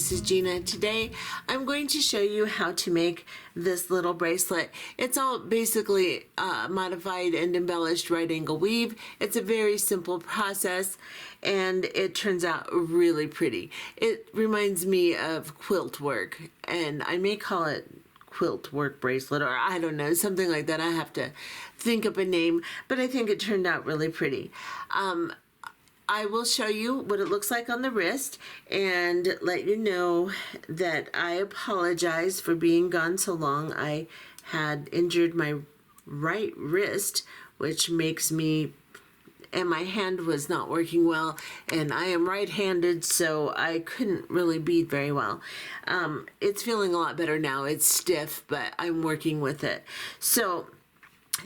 this is Gina. Today I'm going to show you how to make this little bracelet. It's all basically modified and embellished right angle weave. It's a very simple process and it turns out really pretty. It reminds me of quilt work, and I may call it quilt work bracelet, or I don't know, something like that. I have to think up a name, but I think it turned out really pretty. I will show you what it looks like on the wrist and let you know that I apologize for being gone so long. I had injured my right wrist, which makes me, and my hand was not working well, and I am right-handed, so I couldn't really bead very well. It's feeling a lot better now. It's stiff, but I'm working with it. So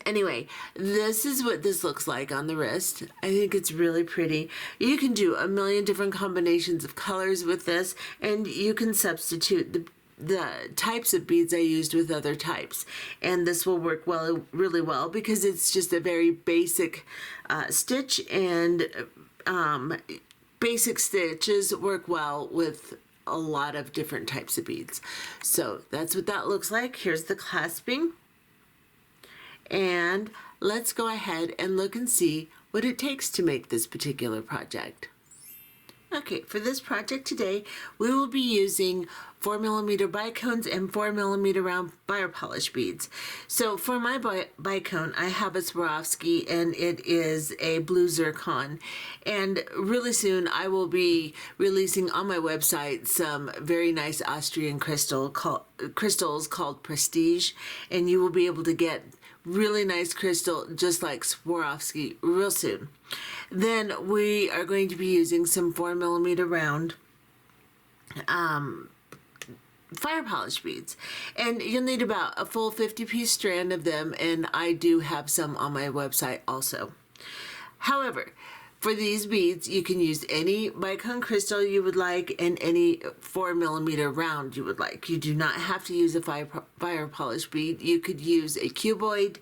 anyway, this is what this looks like on the wrist. I think it's really pretty. You can do a million different combinations of colors with this, and you can substitute the types of beads I used with other types, and this will work really well because it's just a very basic stitch, and basic stitches work well with a lot of different types of beads. So that's what that looks like. Here's the clasping, and let's go ahead and look and see what it takes to make this particular project. Okay, for this project today, we will be using 4mm bicones and 4mm round fire polish beads. So for my bicone, I have a Swarovski, and it is a blue zircon. And really soon, I will be releasing on my website some very nice Austrian crystals called Prestige, and you will be able to get really nice crystal just like Swarovski real soon. Then we are going to be using some 4mm round fire polish beads, and you'll need about a full 50-piece strand of them, and I do have some on my website also. However, for these beads, you can use any bicone crystal you would like and any 4mm round you would like. You do not have to use a fire polish bead. You could use a cuboid.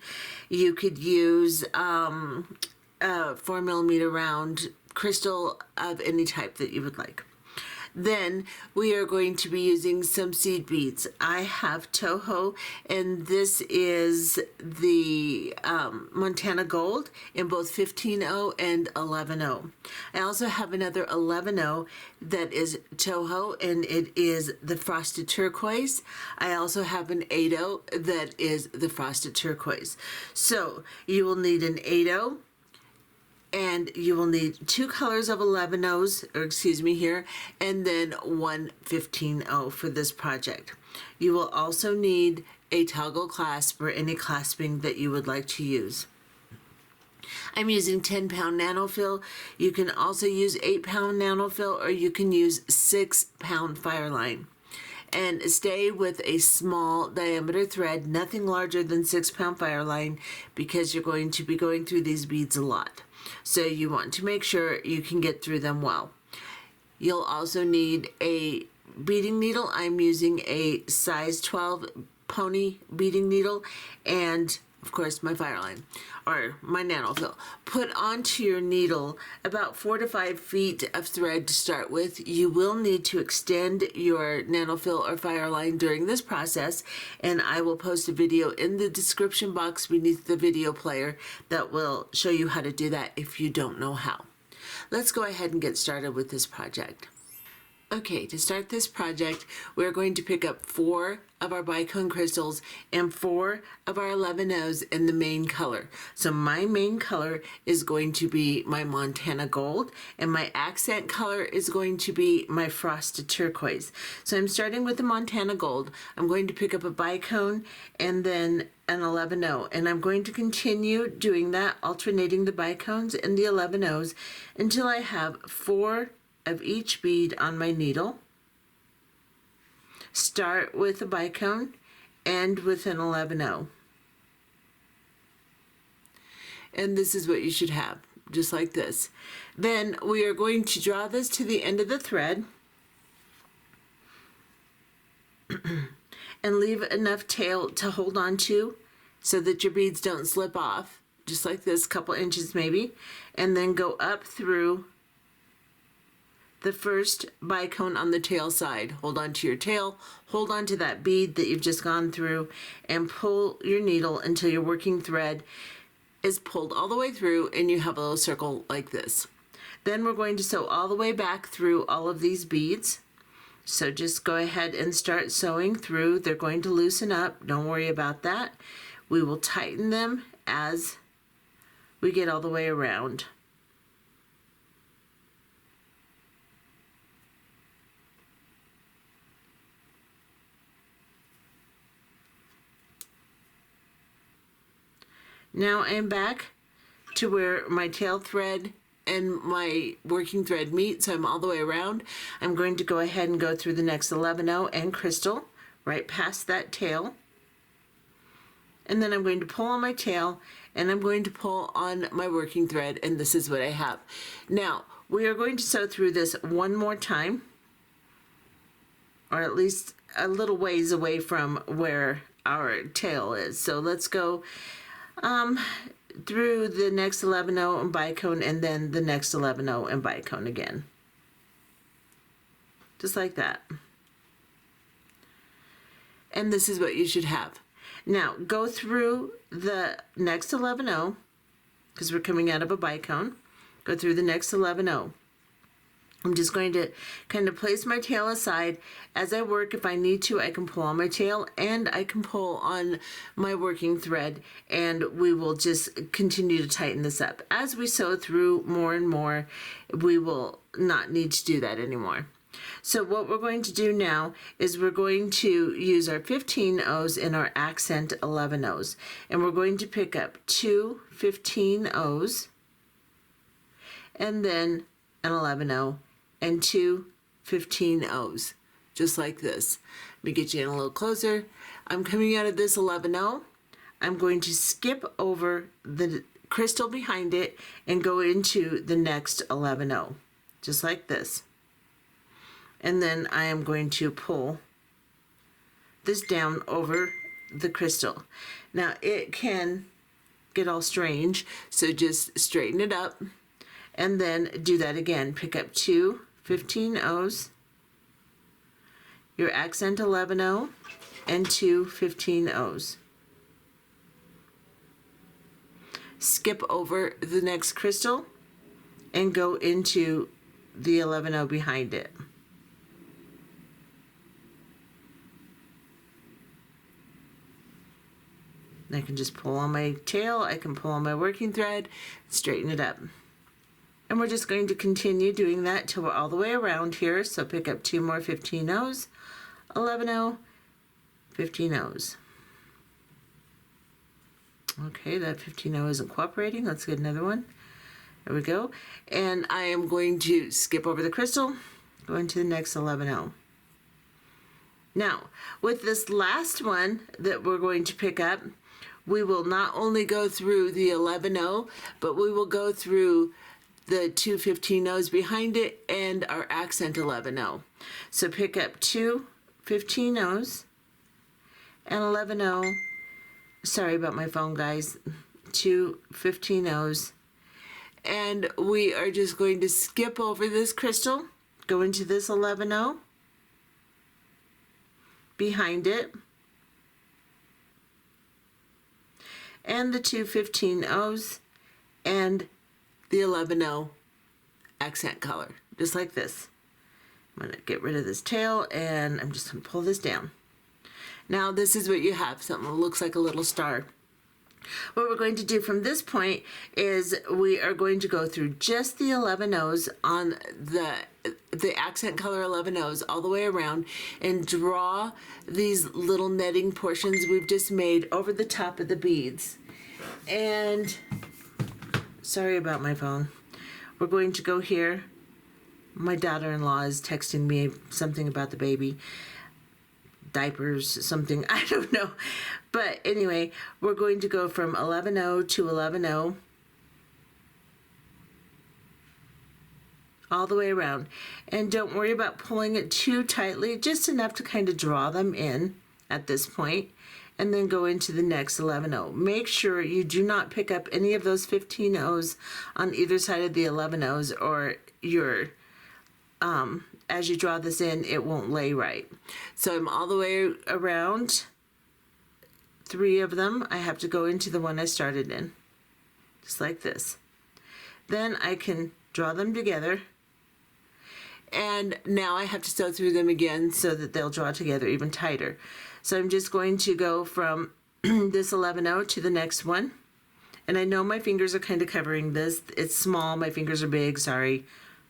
You could use a 4mm round crystal of any type that you would like. Then we are going to be using some seed beads. I have Toho, and this is the Montana Gold in both 15-0 and 11-0. I also have another 11-0 that is Toho, and it is the Frosted Turquoise. I also have an 8-0 that is the Frosted Turquoise. So you will need an 8-0, and you will need 2 colors of 11-0s, or excuse me here, and then one 15-0 for this project. You will also need a toggle clasp or any clasping that you would like to use. I'm using 10-pound Nanofil. You can also use 8-pound Nanofil, or you can use 6-pound Fireline. And stay with a small diameter thread, nothing larger than 6-pound Fireline, because you're going to be going through these beads a lot. So you want to make sure you can get through them well. You'll also need a beading needle. I'm using a size 12 pony beading needle, and of course my Fireline or my Nanofil. Put onto your needle about 4 to 5 feet of thread to start with. You will need to extend your Nanofil or Fireline during this process, and I will post a video in the description box beneath the video player that will show you how to do that if you don't know how. Let's go ahead and get started with this project. Okay, to start this project, we're going to pick up 4 of our bicone crystals and 4 of our 11-0s in the main color. So my main color is going to be my Montana Gold, and my accent color is going to be my Frosted Turquoise. So I'm starting with the Montana Gold. I'm going to pick up a bicone and then an 11-0, and I'm going to continue doing that, alternating the bicones and the 11-0s until I have 4 of each bead on my needle. Start with a bicone, end with an 11-0. And this is what you should have, just like this. Then we are going to draw this to the end of the thread and leave enough tail to hold on to so that your beads don't slip off, just like this, couple inches maybe, and then go up through the first bicone on the tail side. Hold on to your tail, hold on to that bead that you've just gone through, and pull your needle until your working thread is pulled all the way through and you have a little circle like this. Then we're going to sew all the way back through all of these beads. So just go ahead and start sewing through. They're going to loosen up. Don't worry about that. We will tighten them as we get all the way around. Now I'm back to where my tail thread and my working thread meet, so I'm all the way around. I'm going to go ahead and go through the next 11-0 and crystal right past that tail. And then I'm going to pull on my tail and I'm going to pull on my working thread, and this is what I have. Now, we are going to sew through this one more time, or at least a little ways away from where our tail is. So let's go through the next 11-0 and bicone, and then the next 11-0 and bicone again. Just like that. And this is what you should have. Now, go through the next 11-0, because we're coming out of a bicone. Go through the next 11-0. I'm just going to kind of place my tail aside. As I work, if I need to, I can pull on my tail and I can pull on my working thread, and we will just continue to tighten this up. As we sew through more and more, we will not need to do that anymore. So what we're going to do now is we're going to use our 15-0s and our accent 11-0s, and we're going to pick up 2 15-0s and then an 11-0 and 2 15-0s, just like this. Let me get you in a little closer. I'm coming out of this 11-0. I'm going to skip over the crystal behind it and go into the next 11-0, just like this. And then I am going to pull this down over the crystal. Now it can get all strange, so just straighten it up and then do that again. Pick up 2 15-0s, your accent 11-0, and 2 15-0s. Skip over the next crystal and go into the 11-0 behind it. I can just pull on my tail, I can pull on my working thread, straighten it up. And we're just going to continue doing that till we're all the way around here. So pick up 2 more 15-0s, 11-0, 15-0s. Okay, that 15-0 isn't cooperating. Let's get another one. There we go. And I am going to skip over the crystal, go into the next 11-0. Now, with this last one that we're going to pick up, we will not only go through the 11-0, but we will go through the 2 15-0s behind it and our accent 11-0. So pick up 2 15-0s and 11-0. Sorry about my phone, guys. 2 15-0s. And we are just going to skip over this crystal, go into this 11-0, behind it, and the 2 15-0s and the 11-0 accent color, just like this. I'm going to get rid of this tail and I'm just going to pull this down. Now this is what you have, something that looks like a little star. What we're going to do from this point is we are going to go through just the 11-0s on the accent color 11-0s all the way around and draw these little netting portions we've just made over the top of the beads. And sorry about my phone. We're going to go here. My daughter-in-law is texting me something about the baby. Diapers, something, I don't know. But anyway, we're going to go from 11-0 to 11-0 all the way around. And don't worry about pulling it too tightly, just enough to kind of draw them in at this point, and then go into the next 11-0. Make sure you do not pick up any of those 15-0s on either side of the 11-0s, or your as you draw this in, it won't lay right. So I'm all the way around 3 of them. I have to go into the one I started in, just like this. Then I can draw them together, and now I have to sew through them again so that they'll draw together even tighter. So I'm just going to go from this 11-0 to the next one, and I know my fingers are kind of covering this. It's small, my fingers are big, sorry,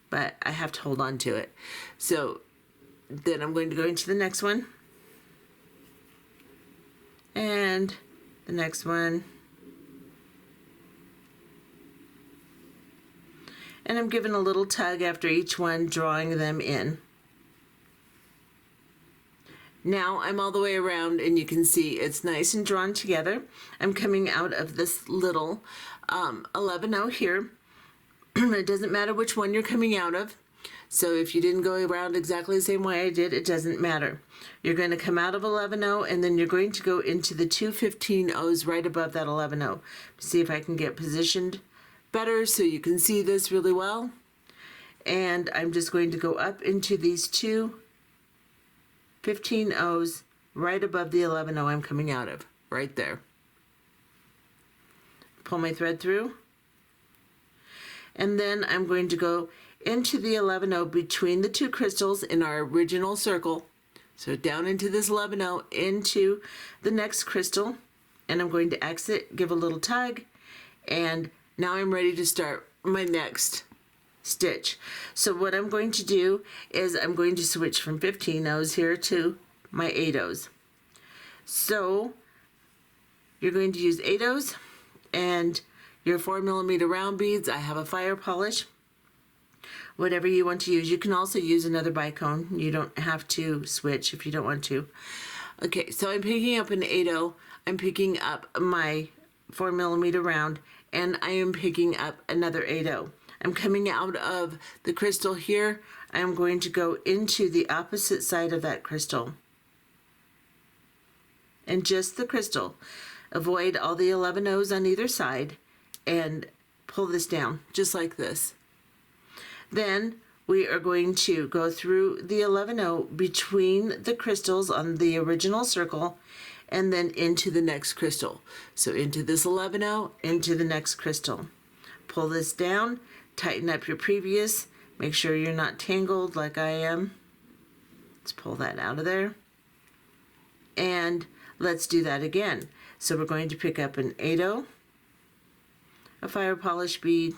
but I have to hold on to it. So then I'm going to go into the next one, and the next one, and I'm giving a little tug after each one, drawing them in. Now I'm all the way around, and you can see it's nice and drawn together. I'm coming out of this little 11-0 here. It doesn't matter which one you're coming out of. So if you didn't go around exactly the same way I did, it doesn't matter. You're going to come out of 11-0, and then you're going to go into the 2 15-0s right above that 11-0. See if I can get positioned better so you can see this really well. And I'm just going to go up into these 2 15-0s right above the 11-0 I'm coming out of, right there. Pull my thread through, and then I'm going to go into the 11-0 between the 2 crystals in our original circle. So down into this 11-0, into the next crystal, and I'm going to exit, give a little tug, and now I'm ready to start my next stitch. So what I'm going to do is I'm going to switch from 15-0s here to my 8-0s. So you're going to use 8-0s and your 4mm round beads. I have a fire polish, whatever you want to use. You can also use another bicone. You don't have to switch if you don't want to. Okay, so I'm picking up an 8-0. I'm picking up my 4mm round, and I am picking up another 8-0. I'm coming out of the crystal here. I'm going to go into the opposite side of that crystal, and just the crystal. Avoid all the 11-0s on either side and pull this down just like this. Then we are going to go through the 11-0 between the crystals on the original circle, and then into the next crystal. So into this 11-0, into the next crystal. Pull this down, tighten up your previous, make sure you're not tangled like I am. Let's pull that out of there. And let's do that again. So we're going to pick up an 8-0, a fire polish bead,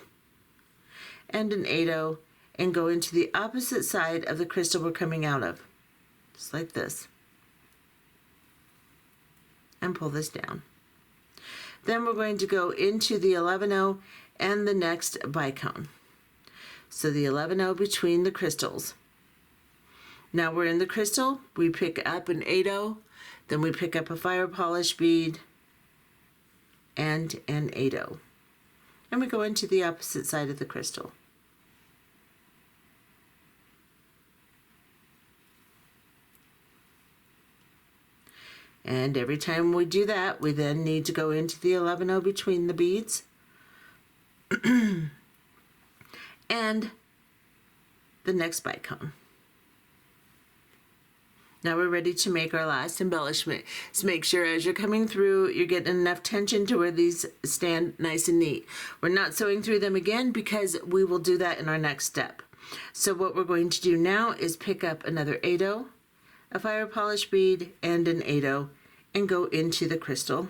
and an 8-0, and go into the opposite side of the crystal we're coming out of, just like this, and pull this down. Then we're going to go into the 11-0 and the next bicone. So the 11-0 between the crystals. Now we're in the crystal, we pick up an 8-0, then we pick up a fire polish bead and an 8-0. And we go into the opposite side of the crystal. And every time we do that, we then need to go into the 11-0 between the beads and the next bicone. Now we're ready to make our last embellishment. So make sure as you're coming through, you're getting enough tension to where these stand nice and neat. We're not sewing through them again because we will do that in our next step. So what we're going to do now is pick up another 8-0, a fire polish bead, and an 8-0, and go into the crystal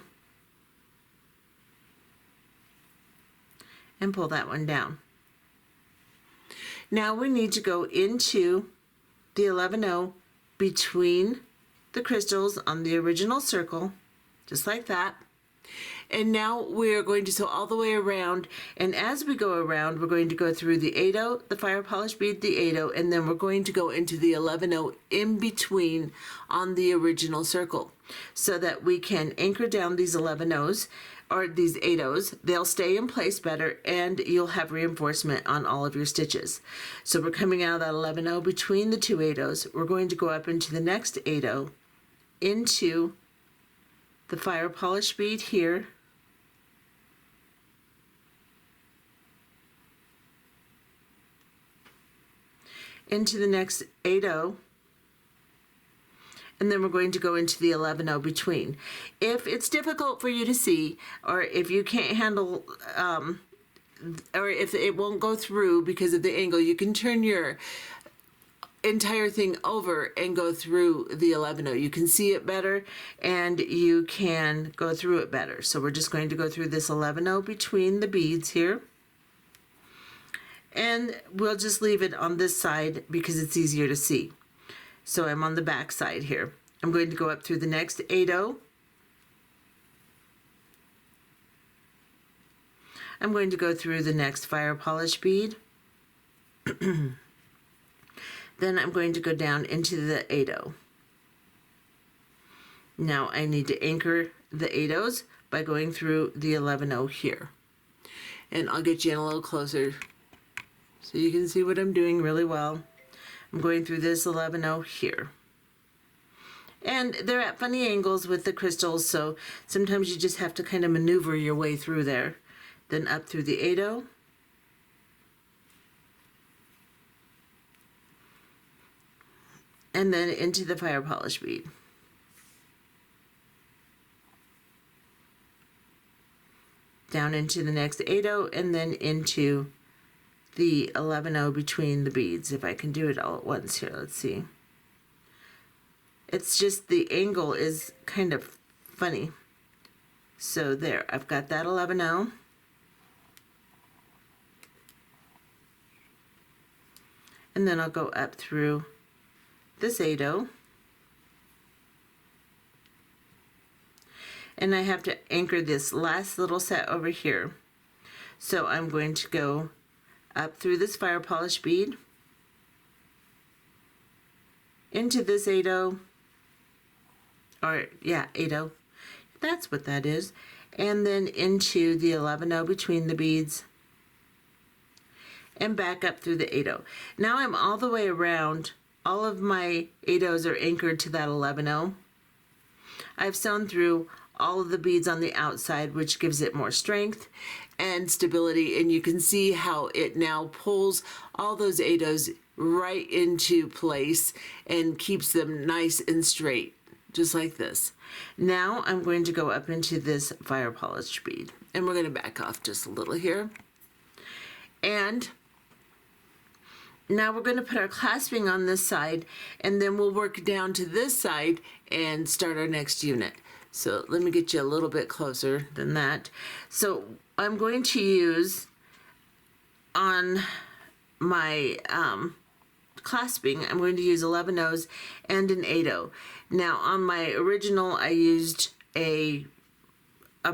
and pull that one down. Now we need to go into the 11-0 between the crystals on the original circle, just like that. And now we're going to sew all the way around, and as we go around, we're going to go through the 8-0, the fire polish bead, the 8-0, and then we're going to go into the 11-0 in between on the original circle, so that we can anchor down these 11-0s, or these 8-0s. They'll stay in place better, and you'll have reinforcement on all of your stitches. So we're coming out of that 11-0 between the two 8-0s. We're going to go up into the next 8-0, into the fire polish bead here, into the next 8/0, and then we're going to go into the 11/0 between. If it's difficult for you to see, or if you can't handle, or if it won't go through because of the angle, you can turn your entire thing over and go through the 11/0. You can see it better and you can go through it better. So we're just going to go through this 11/0 between the beads here. And we'll just leave it on this side because it's easier to see. So I'm on the back side here. I'm going to go up through the next 8/0. I'm going to go through the next fire polish bead. Then I'm going to go down into the 8/0. Now I need to anchor the 8/0s by going through the 11/0 here. And I'll get you in a little closer so you can see what I'm doing really well. I'm going through this 11/0 here. And they're at funny angles with the crystals, so sometimes you just have to kind of maneuver your way through there. Then up through the 8/0. And then into the fire polish bead. Down into the next 8/0 and then into the 11/0 between the beads. If I can do it all at once here, let's see. It's just the angle is kind of funny. So there, I've got that 11/0. And then I'll go up through this 8/0. And I have to anchor this last little set over here. So I'm going to go up through this fire polish bead, into this 8/0, or yeah, 8/0, that's what that is, and then into the 11/0 between the beads, and back up through the 8/0. Now I'm all the way around. All of my 8/0s are anchored to that 11/0. I've sewn through all of the beads on the outside, which gives it more strength and stability, and you can see how it now pulls all those 8/0s right into place and keeps them nice and straight, just like this. Now I'm going to go up into this fire polish bead, and we're going to back off just a little here. And now we're going to put our clasping on this side, and then we'll work down to this side and start our next unit. So let me get you a little bit closer than that. So I'm going to use on my clasping, I'm going to use 11/0s and an 8/0. Now on my original I used a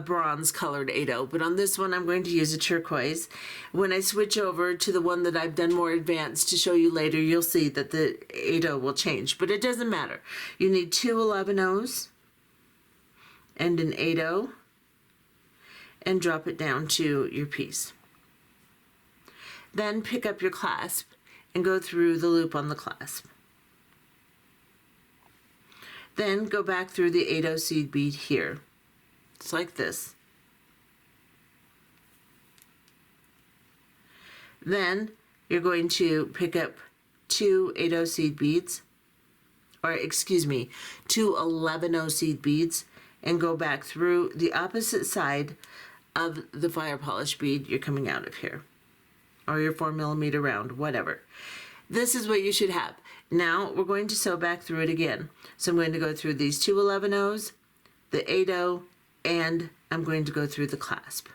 bronze colored 8/0, but on this one I'm going to use a turquoise. When I switch over to the one that I've done more advanced to show you later, you'll see that the 8/0 will change, but it doesn't matter. You need two 11/0s and an 8/0, and drop it down to your piece. Then pick up your clasp and go through the loop on the clasp. Then go back through the 8/0 seed bead here. It's like this. Then you're going to pick up two 8/0 seed beads, or excuse me, two 11/0 seed beads, and go back through the opposite side of the fire polish bead you're coming out of here, or your 4mm round, whatever. This is what you should have. Now we're going to sew back through it again. So I'm going to go through these two 11/0s, the 8/0, and I'm going to go through the clasp.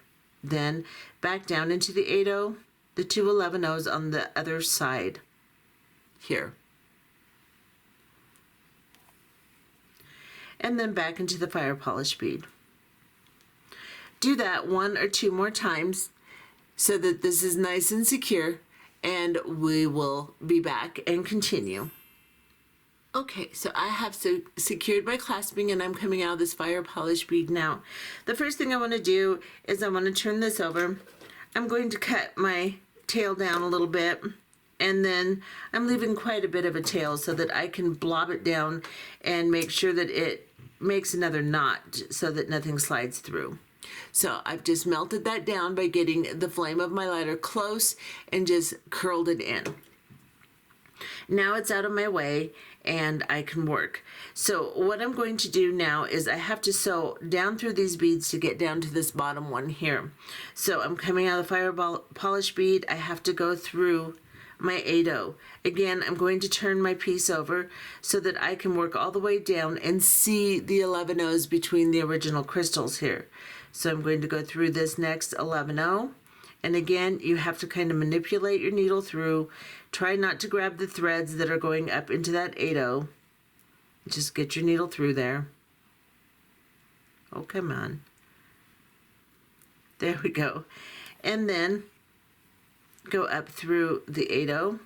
Then back down into the 8/0, the two 11/0s on the other side here. And then back into the fire polish bead. Do that one or two more times so that this is nice and secure, and we will be back and continue. Okay, so I have secured my clasping, and I'm coming out of this fire polish bead now. The first thing I want to do is I want to turn this over. I'm going to cut my tail down a little bit, and then I'm leaving quite a bit of a tail so that I can blob it down and make sure that it makes another knot so that nothing slides through. So I've just melted that down by getting the flame of my lighter close and just curled it in. Now it's out of my way and I can work. So what I'm going to do now is I have to sew down through these beads to get down to this bottom one here. So I'm coming out of the fire polish bead. I have to go through my 8/0. Again, I'm going to turn my piece over so that I can work all the way down and see the 11/0s between the original crystals here. So I'm going to go through this next 11/0. And again, you have to kind of manipulate your needle through. Try not to grab the threads that are going up into that 8/0. Just get your needle through there. Oh, come on. There we go. And then go up through the 8/0,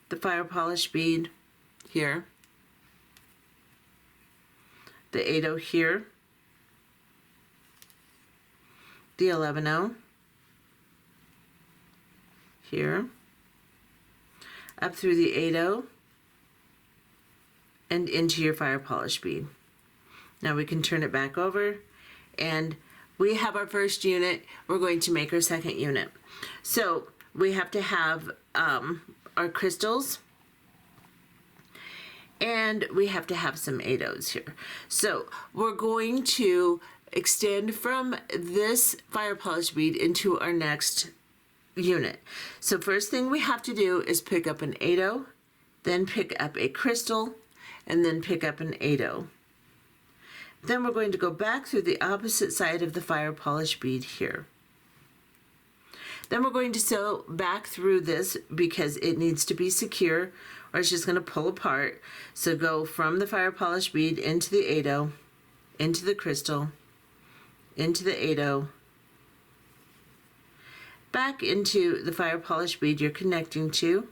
the fire polish bead here, the 8/0 here, the 11/0 here, up through the 8/0 and into your fire polish bead. Now we can turn it back over and we have our first unit. We're going to make our second unit. So we have to have our crystals and we have to have some 8/0s here. So we're going to extend from this fire polish bead into our next unit. So first thing we have to do is pick up an 8/0, then pick up a crystal, and then pick up an 8/0. Then we're going to go back through the opposite side of the fire polish bead here. Then we're going to sew back through this because it needs to be secure or it's just going to pull apart. So go from the fire polish bead into the 8/0, into the crystal, into the 8/0, back into the fire polish bead you're connecting to,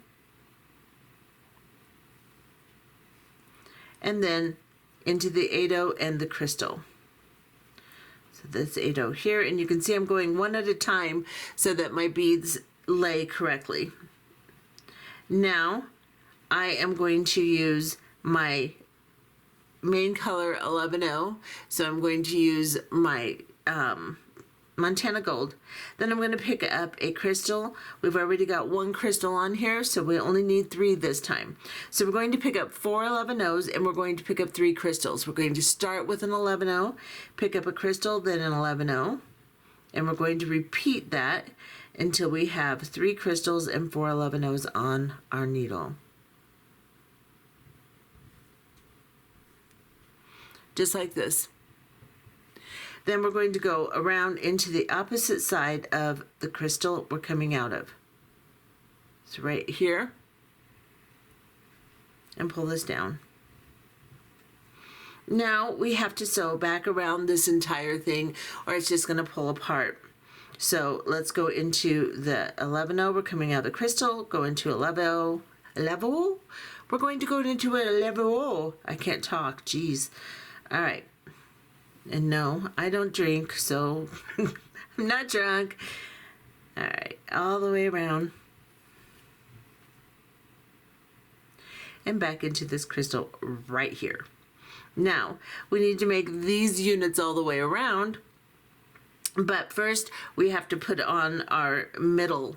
and then into the 8/0 and the crystal. So that's 8/0 here, and you can see I'm going one at a time so that my beads lay correctly. Now I am going to use my main color 11/0, so I'm going to use my Montana Gold. Then I'm going to pick up a crystal. We've already got one crystal on here, so we only need 3 this time. So we're going to pick up 4 11/0s and we're going to pick up 3 crystals. We're going to start with an 11/0, pick up a crystal, then an 11/0, and we're going to repeat that until we have 3 crystals and 4 11/0s on our needle. Just like this. Then we're going to go around into the opposite side of the crystal we're coming out of. So right here, and pull this down. Now we have to sew back around this entire thing or it's just going to pull apart. So let's go into the 11/0. We're coming out of the crystal, go into a level. We're going to go into a level. I can't talk, geez. All right. And no, I don't drink, so I'm not drunk. All right, all the way around. And back into this crystal right here. Now, we need to make these units all the way around. But first, we have to put on our middle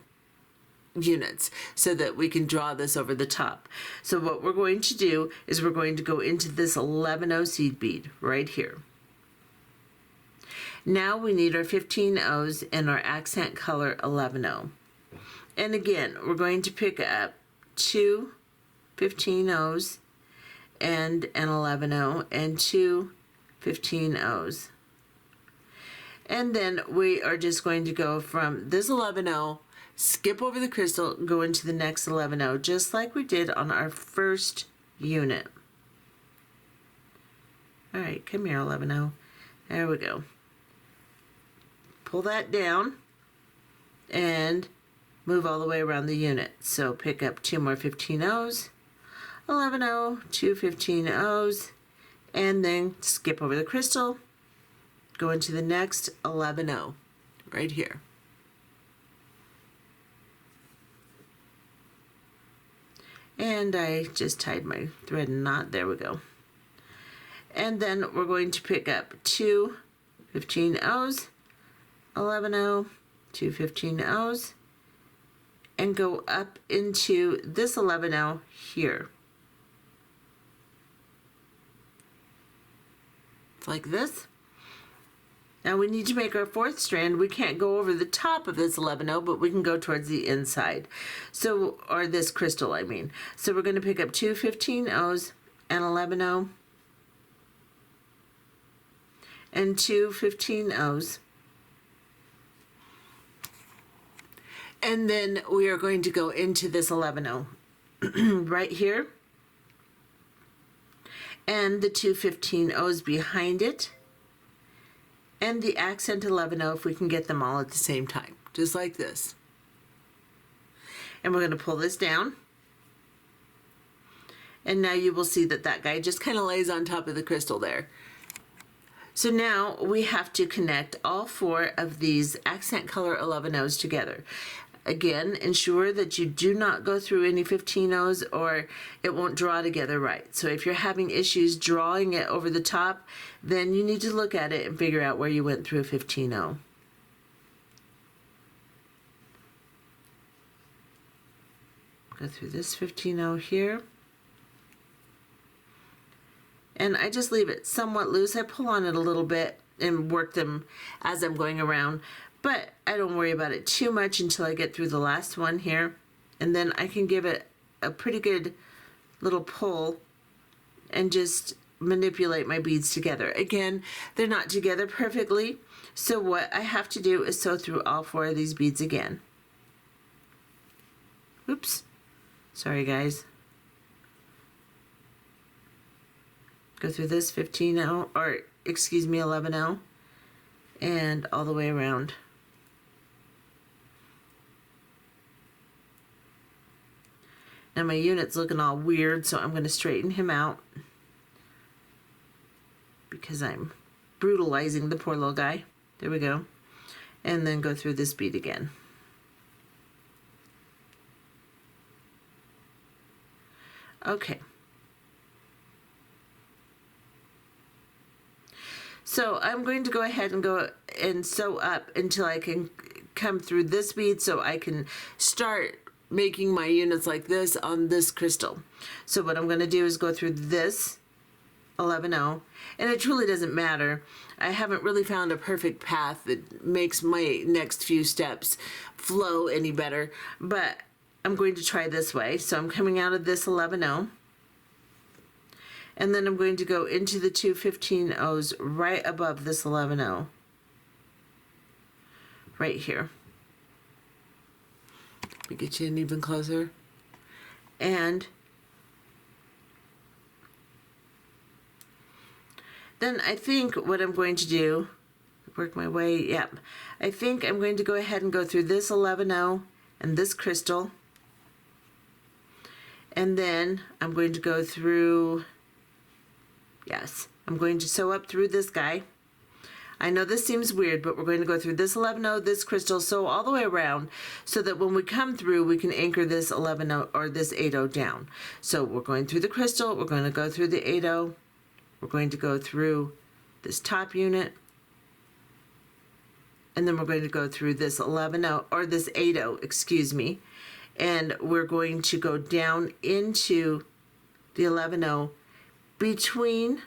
units so that we can draw this over the top. So what we're going to do is we're going to go into this 11/0 seed bead right here. Now we need our 15/0s and our accent color 11/0. And again, we're going to pick up 2 15/0s and an 11/0 and 2 15/0s. And then we are just going to go from this 11/0, skip over the crystal, go into the next 11/0, just like we did on our first unit. All right, come here, 11/0. There we go. Pull that down and move all the way around the unit. So pick up 2 more 15/0s, 11/0, 2 15/0s, and then skip over the crystal, go into the next 11/0 right here. And I just tied my thread and knot. There we go. And then we're going to pick up 2 15/0s, 11/0, 2 15/0s, and go up into this 11-0 here. Like this. Now we need to make our fourth strand. We can't go over the top of this 11-0, but we can go towards the inside. So, or this crystal, I mean. So we're going to pick up two 15-0s and 11-0 and two 15-0s. And then we are going to go into this 11-0 right here. And the two 15-0s behind it. And the accent 11-0 if we can get them all at the same time. Just like this. And we're going to pull this down. And now you will see that that guy just kind of lays on top of the crystal there. So now we have to connect all four of these accent color 11-0s together. Again, ensure that you do not go through any 15-0s or it won't draw together right. So if you're having issues drawing it over the top, then you need to look at it and figure out where you went through a 15-0. Go through this 15-0 here. And I just leave it somewhat loose. I pull on it a little bit and work them as I'm going around. But I don't worry about it too much until I get through the last one here. And then I can give it a pretty good little pull and just manipulate my beads together. Again, they're not together perfectly. So what I have to do is sew through all four of these beads again. Oops. Sorry, guys. Go through this 15-0, or excuse me, 11-0, and all the way around. Now my unit's looking all weird, so I'm going to straighten him out because I'm brutalizing the poor little guy. There we go. And then go through this bead again. Okay. So I'm going to go ahead and go and sew up until I can come through this bead so I can start making my units like this on this crystal. So what I'm going to do is go through this 11-0, and it truly doesn't matter. I haven't really found a perfect path that makes my next few steps flow any better, but I'm going to try this way. So I'm coming out of this 11-0, and then I'm going to go into the two 15-0s right above this 11-0, right here. Let me get you in even closer. And then I think what I'm going to do, work my way, yep. I think I'm going to go ahead and go through this 11-0 and this crystal. And then I'm going to go through, yes, I'm going to sew up through this guy. I know this seems weird, but we're going to go through this 11-0, this crystal, sew all the way around so that when we come through, we can anchor this 11-0 or this 8-0 down. So we're going through the crystal, we're going to go through the 8-0, we're going to go through this top unit, and then we're going to go through this 11-0, or this 8-0, excuse me, and we're going to go down into the 11-0 between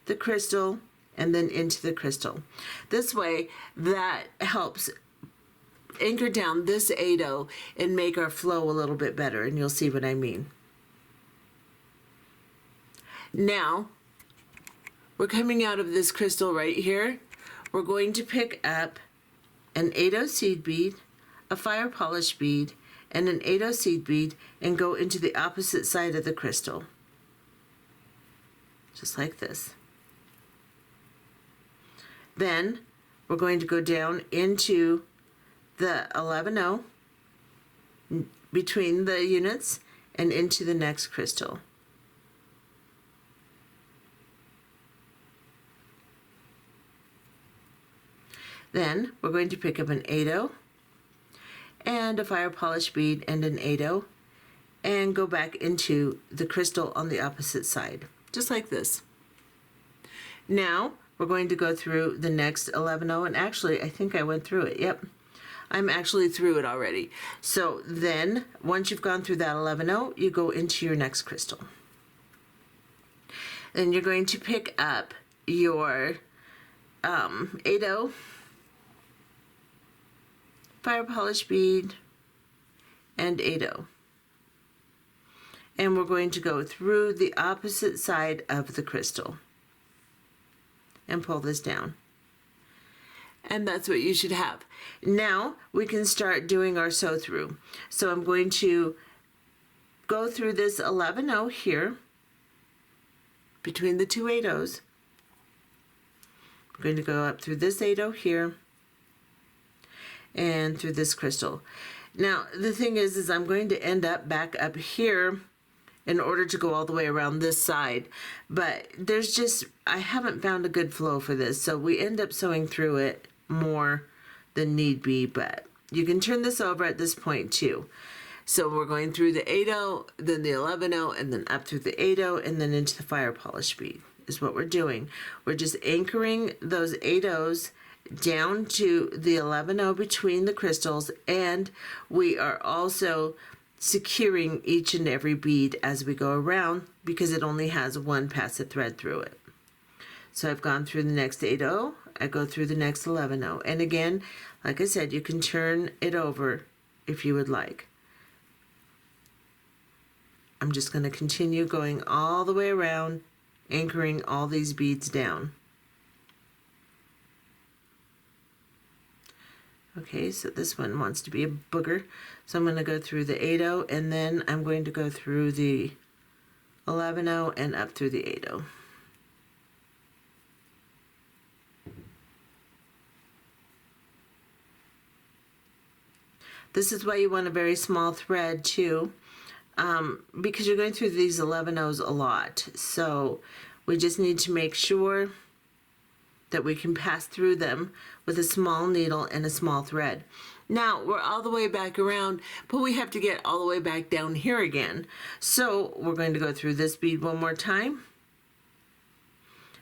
the crystal and then into the crystal. This way, that helps anchor down this 8-0 and make our flow a little bit better, and you'll see what I mean. Now, we're coming out of this crystal right here. We're going to pick up an 8-0 seed bead, a fire polish bead, and an 8-0 seed bead, and go into the opposite side of the crystal. Just like this. Then we're going to go down into the 11-0 between the units and into the next crystal. Then we're going to pick up an 8-0 and a fire polish bead and an 8-0 and go back into the crystal on the opposite side, just like this. Now we're going to go through the next 11-0, and actually I think I went through it, yep. I'm actually through it already. So then once you've gone through that 11-0, you go into your next crystal. Then you're going to pick up your 8-0 fire polish bead and 8-0. And we're going to go through the opposite side of the crystal and pull this down. And that's what you should have. Now we can start doing our sew through. So I'm going to go through this 11-0 here between the two 8-0s. I'm going to go up through this 8-0 here and through this crystal. Now the thing is I'm going to end up back up here in order to go all the way around this side, but I haven't found a good flow for this, so we end up sewing through it more than need be, but you can turn this over at this point too. So we're going through the 8-0, then the 11-0, and then up through the 8-0, and then into the fire polish bead is what we're doing. We're just anchoring those 8-0s down to the 11-0 between the crystals, and we are also securing each and every bead as we go around because it only has one pass of thread through it. So I've gone through the next 8-0, I go through the next 11-0, and again, like I said, you can turn it over if you would like. I'm just going to continue going all the way around, anchoring all these beads down. Okay, so this one wants to be a booger, so I'm going to go through the 8-0, and then I'm going to go through the 11-0 and up through the 8-0. This is why you want a very small thread too, because you're going through these 11-0s a lot. So we just need to make sure that we can pass through them with a small needle and a small thread. Now we're all the way back around, but we have to get all the way back down here again. So we're going to go through this bead one more time.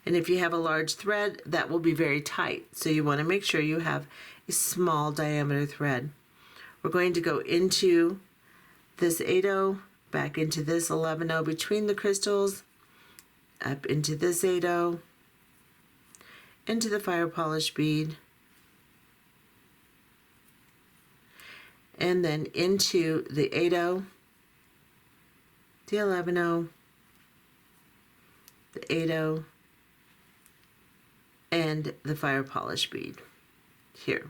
And if you have a large thread, that will be very tight. So you want to make sure you have a small diameter thread. We're going to go into this 8-0, back into this 11-0 between the crystals, up into this 8-0, into the fire polish bead, and then into the 8-0, the 11-0, the 8-0, and the fire polish bead here.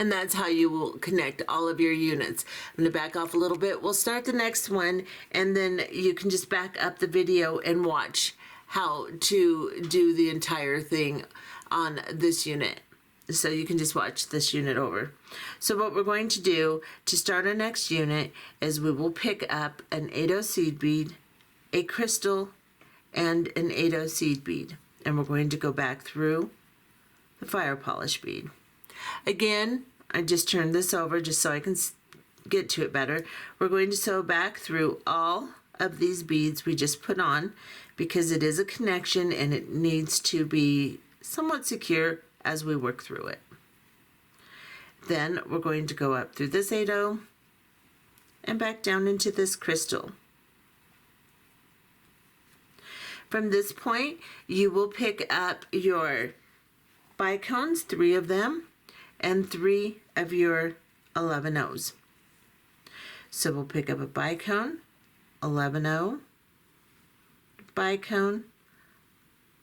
And that's how you will connect all of your units. I'm going to back off a little bit. We'll start the next one, and then you can just back up the video and watch how to do the entire thing on this unit. So you can just watch this unit over. So what we're going to do to start our next unit is we will pick up an 8-0 seed bead, a crystal, and an 8-0 seed bead. And we're going to go back through the fire polish bead. Again, I just turned this over just so I can get to it better. We're going to sew back through all of these beads we just put on because it is a connection and it needs to be somewhat secure as we work through it. Then we're going to go up through this 8-0 and back down into this crystal. From this point, you will pick up your bicones, 3 of them, and 3 of your 11-0s. So we'll pick up a bicone, 11-0, bicone,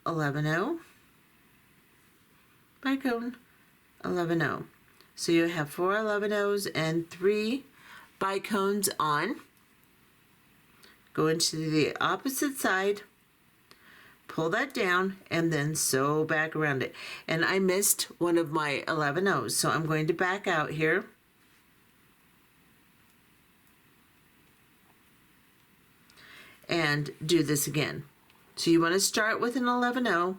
11-0, bicone, 11-0. So you have 4 11-0s and 3 bicones on. Go into the opposite side, pull that down, and then sew back around it. And I missed one of my 11-0s, so I'm going to back out here. And do this again. So you want to start with an 11-0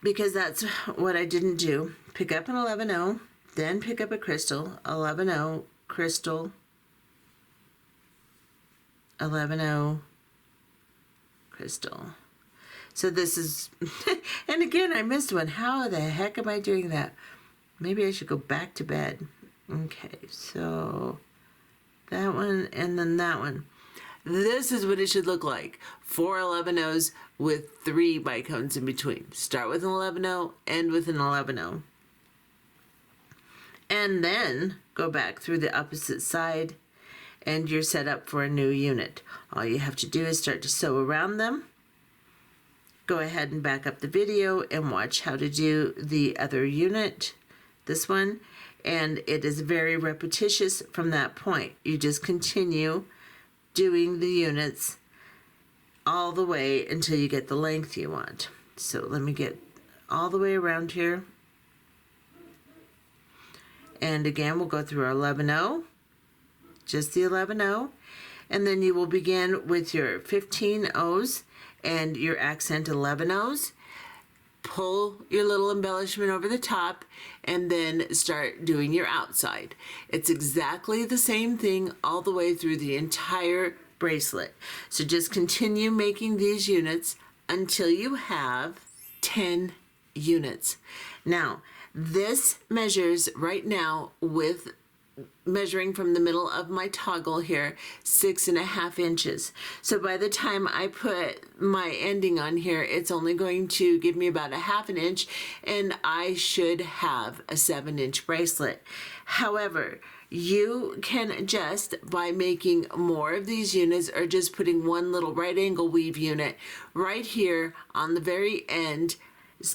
because that's what I didn't do. Pick up an 11-0, then pick up a crystal, 11-0, crystal, 11-0, crystal. So this is, and again, I missed one. How the heck am I doing that? Maybe I should go back to bed. Okay, so that one and then that one. This is what it should look like. 4 11-0s with 3 bicones in between. Start with an 11-0, end with an 11-0. And then go back through the opposite side and you're set up for a new unit. All you have to do is start to sew around them. Go ahead and back up the video and watch how to do the other unit, this one, and it is very repetitious from that point. You just continue doing the units all the way until you get the length you want. So let me get all the way around here. And again, we'll go through our 11-0, just the 11-0, and then you will begin with your 15 O's and your accent 11-0s. Pull your little embellishment over the top and then start doing your outside. It's exactly the same thing all the way through the entire bracelet. So just continue making these units until you have 10 units. Now, this measures right now with measuring from the middle of my toggle here 6.5 inches. So by the time I put my ending on here, it's only going to give me about 1/2 inch and I should have a 7-inch bracelet. However, you can adjust by making more of these units or just putting one little right angle weave unit right here on the very end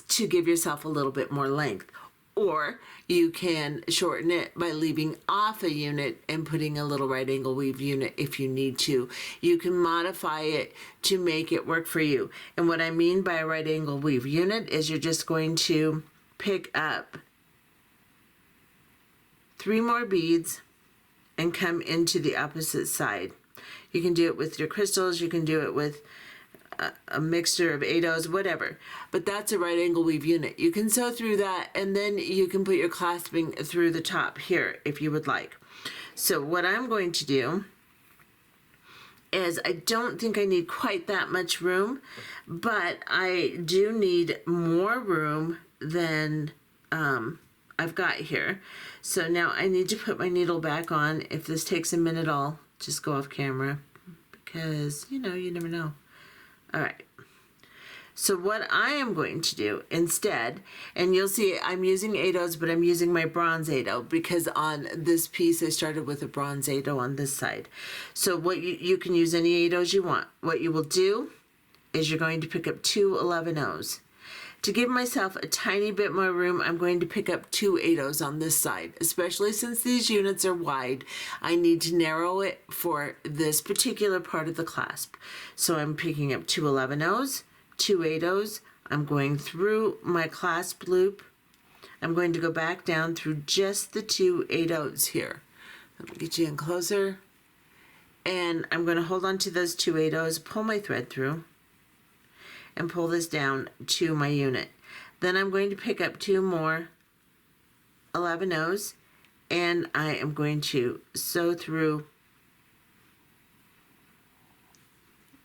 to give yourself a little bit more length. Or you can shorten it by leaving off a unit and putting a little right angle weave unit if you need to. You can modify it to make it work for you. And what I mean by a right angle weave unit is you're just going to pick up 3 more beads and come into the opposite side. You can do it with your crystals, you can do it with a mixture of 8/0s, whatever. But that's a right angle weave unit. You can sew through that and then you can put your clasping through the top here if you would like. So what I'm going to do is I don't think I need quite that much room, but I do need more room than I've got here. So now I need to put my needle back on. If this takes a minute, I'll just go off camera because, you know, you never know. All right, so what I am going to do instead, and you'll see I'm using 8/0s, but I'm using my bronze 8/0 because on this piece I started with a bronze 8/0 on this side. So what you can use any 8/0s you want. What you will do is you're going to pick up 2 11/0s. To give myself a tiny bit more room, I'm going to pick up 2 8/0s on this side, especially since these units are wide. I need to narrow it for this particular part of the clasp. So I'm picking up 2 11/0s, 2 8/0s. I'm going through my clasp loop. I'm going to go back down through just the 2 8/0s here. Let me get you in closer. And I'm going to hold on to those 2 8/0s, pull my thread through, and pull this down to my unit. Then I'm going to pick up 2 more 11/0s and I am going to sew through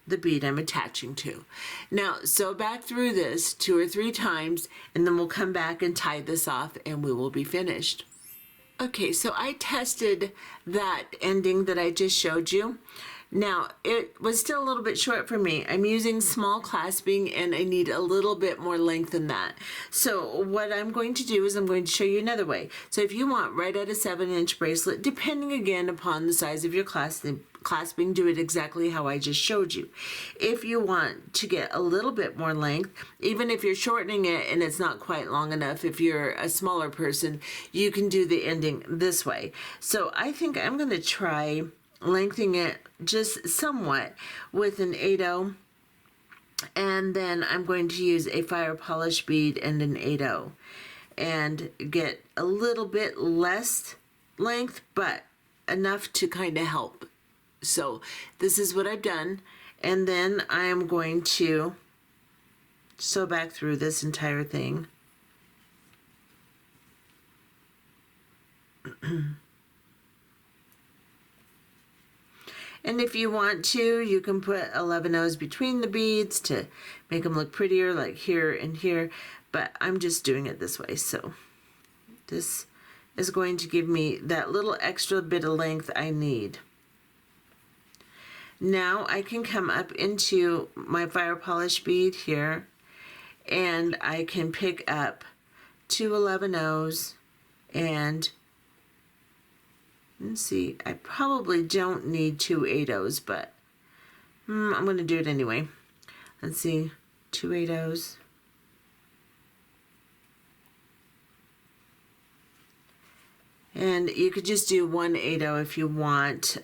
the bead I'm attaching to. Now sew back through this 2 or 3 times and then we'll come back and tie this off and we will be finished. Okay, so I tested that ending that I just showed you. Now, it was still a little bit short for me. I'm using small clasping and I need a little bit more length than that. So what I'm going to do is I'm going to show you another way. So if you want right at a 7-inch bracelet, depending again upon the size of your clasping, do it exactly how I just showed you. If you want to get a little bit more length, even if you're shortening it and it's not quite long enough, if you're a smaller person, you can do the ending this way. So I think I'm going to try lengthening it just somewhat with an 8/0, and then I'm going to use a fire polish bead and an 8/0 and get a little bit less length but enough to kind of help. So this is what I've done, and then I am going to sew back through this entire thing. And if you want to, you can put 11 O's between the beads to make them look prettier, like here and here. But I'm just doing it this way. So this is going to give me that little extra bit of length I need. Now I can come up into my fire polish bead here, and I can pick up 2 11 O's, and let's see, I probably don't need 2 8 O's, but I'm going to do it anyway. Let's see, 2 8 O's. And you could just do 1 8 O if you want.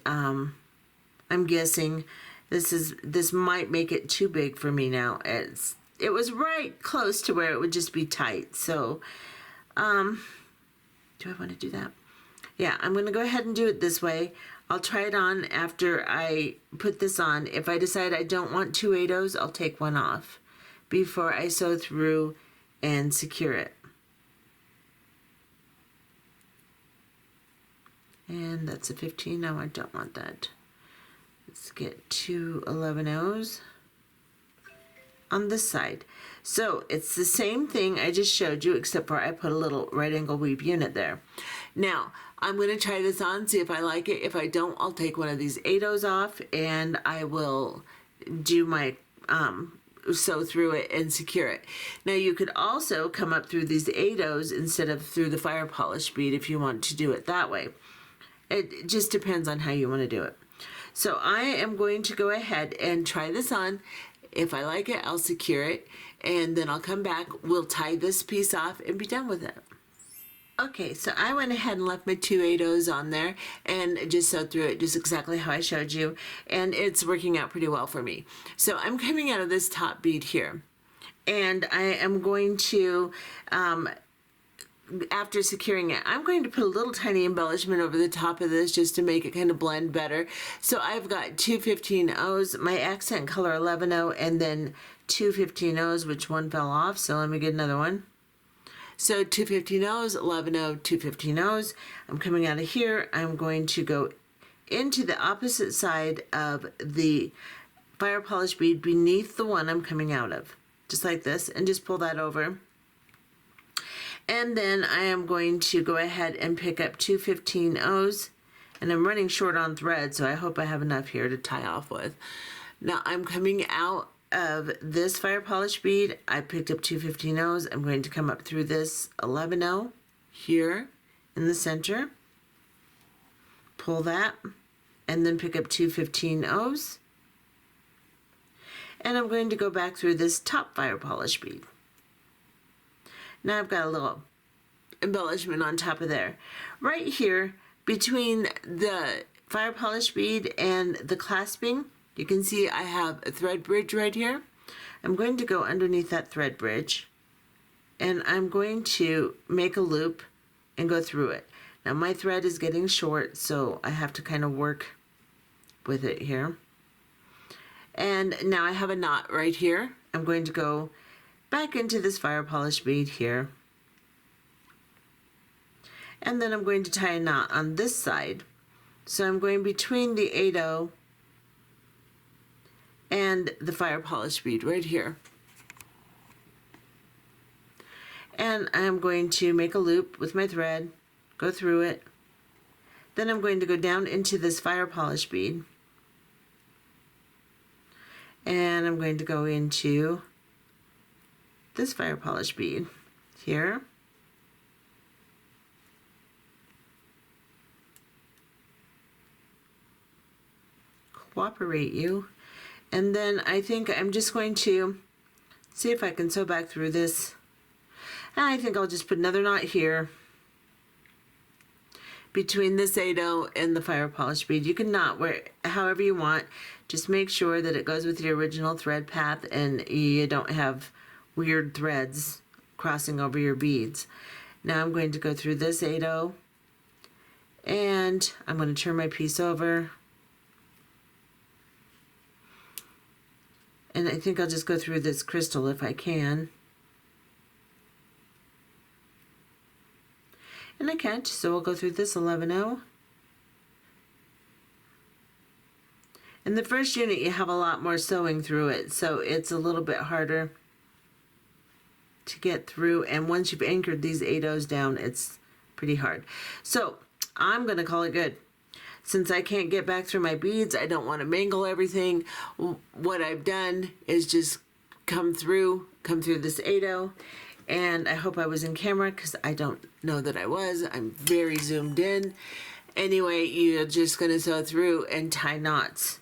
I'm guessing this might make it too big for me now. It was right close to where it would just be tight. So, do I want to do that? Yeah, I'm going to go ahead and do it this way. I'll try it on after I put this on. If I decide I don't want 2 8 O's, I'll take one off before I sew through and secure it. And that's a 15. No, I don't want that. Let's get 2 11 O's on this side. So it's the same thing I just showed you, except for I put a little right angle weave unit there. Now I'm going to try this on, see if I like it. If I don't, I'll take one of these 8 O's off, and I will do my sew through it and secure it. Now you could also come up through these 8 O's instead of through the fire polish bead if you want to do it that way. It just depends on how you want to do it. So I am going to go ahead and try this on. If I like it, I'll secure it, and then I'll come back. We'll tie this piece off and be done with it. Okay, so I went ahead and left my 2 8 O's on there and just sewed through it just exactly how I showed you, and it's working out pretty well for me. So I'm coming out of this top bead here, and I am going to after securing it, I'm going to put a little tiny embellishment over the top of this just to make it kind of blend better. So I've got 2 15 O's, my accent color 11 O, and then 2 15 O's, which one fell off. So let me get another one. So 2 15 O's, 11 O, 2 15 O's. I'm coming out of here. I'm going to go into the opposite side of the fire polish bead beneath the one I'm coming out of, just like this, and just pull that over. And then I am going to go ahead and pick up 2 15 O's, and I'm running short on thread, so I hope I have enough here to tie off with. Now I'm coming out of this fire polish bead. I picked up 2 15 O's. I'm going to come up through this 11 O here in the center, pull that, and then pick up 2 15 O's. And I'm going to go back through this top fire polish bead. Now I've got a little embellishment on top of there. Right here, between the fire polish bead and the clasping, you can see I have a thread bridge right here. I'm going to go underneath that thread bridge, and I'm going to make a loop and go through it. Now my thread is getting short, so I have to kind of work with it here. And now I have a knot right here. I'm going to go back into this fire polish bead here, and then I'm going to tie a knot on this side. So I'm going between the 8 O and the fire polish bead right here, and I'm going to make a loop with my thread, go through it, then I'm going to go down into this fire polish bead, and I'm going to go into this fire polish bead here, cooperate you, and then I think I'm just going to see if I can sew back through this, and I think I'll just put another knot here between this 8 O and the fire polish bead. You can knot where however you want, just make sure that it goes with your original thread path and you don't have weird threads crossing over your beads. Now I'm going to go through this 8 O, and I'm going to turn my piece over, and I think I'll just go through this crystal if I can, and I can't, so we'll go through this 11 O, In the first unit, you have a lot more sewing through it, so it's a little bit harder to get through. And once you've anchored these 8/0s down, it's pretty hard. So I'm going to call it good. Since I can't get back through my beads, I don't want to mangle everything. What I've done is just come through this 8/0. And I hope I was in camera because I don't know that I was. I'm very zoomed in. Anyway, you're just going to sew through and tie knots.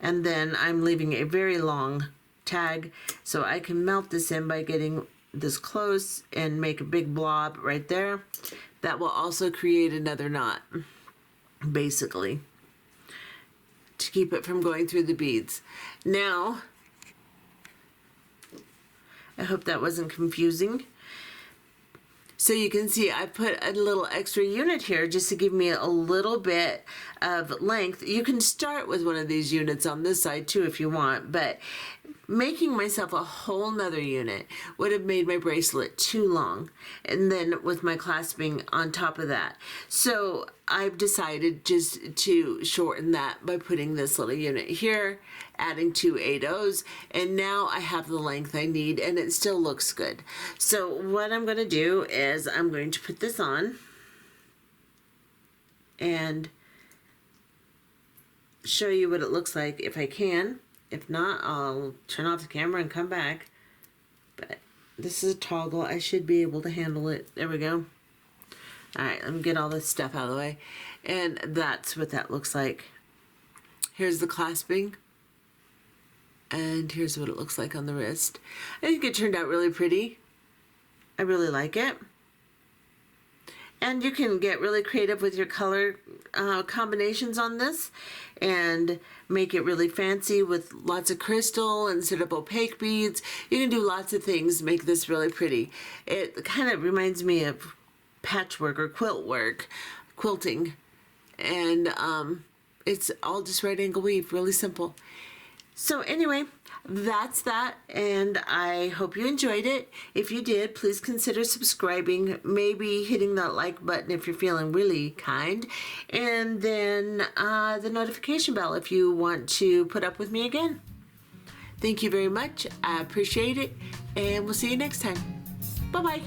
And then I'm leaving a very long tag so I can melt this in by getting this close and make a big blob right there. That will also create another knot, basically, to keep it from going through the beads. Now, I hope that wasn't confusing. So you can see I put a little extra unit here just to give me a little bit of length. You can start with one of these units on this side too if you want, but making myself a whole nother unit would have made my bracelet too long, and then with my clasping on top of that. So I've decided just to shorten that by putting this little unit here, adding 2 8/0s, and now I have the length I need and it still looks good. So what I'm going to do is I'm going to put this on and show you what it looks like if I can. If not, I'll turn off the camera and come back. But this is a toggle. I should be able to handle it. There we go. Alright, let me get all this stuff out of the way. And that's what that looks like. Here's the clasping. And here's what it looks like on the wrist. I think it turned out really pretty. I really like it. And you can get really creative with your color combinations on this and make it really fancy with lots of crystal instead of opaque beads. You can do lots of things to make this really pretty. It kind of reminds me of patchwork or quilt work, quilting. And it's all just right angle weave, really simple. So anyway, that's that, and I hope you enjoyed it. If you did, please consider subscribing, maybe hitting that like button if you're feeling really kind, and then the notification bell if you want to put up with me again. Thank you very much. I appreciate it, and we'll see you next time. Bye-bye.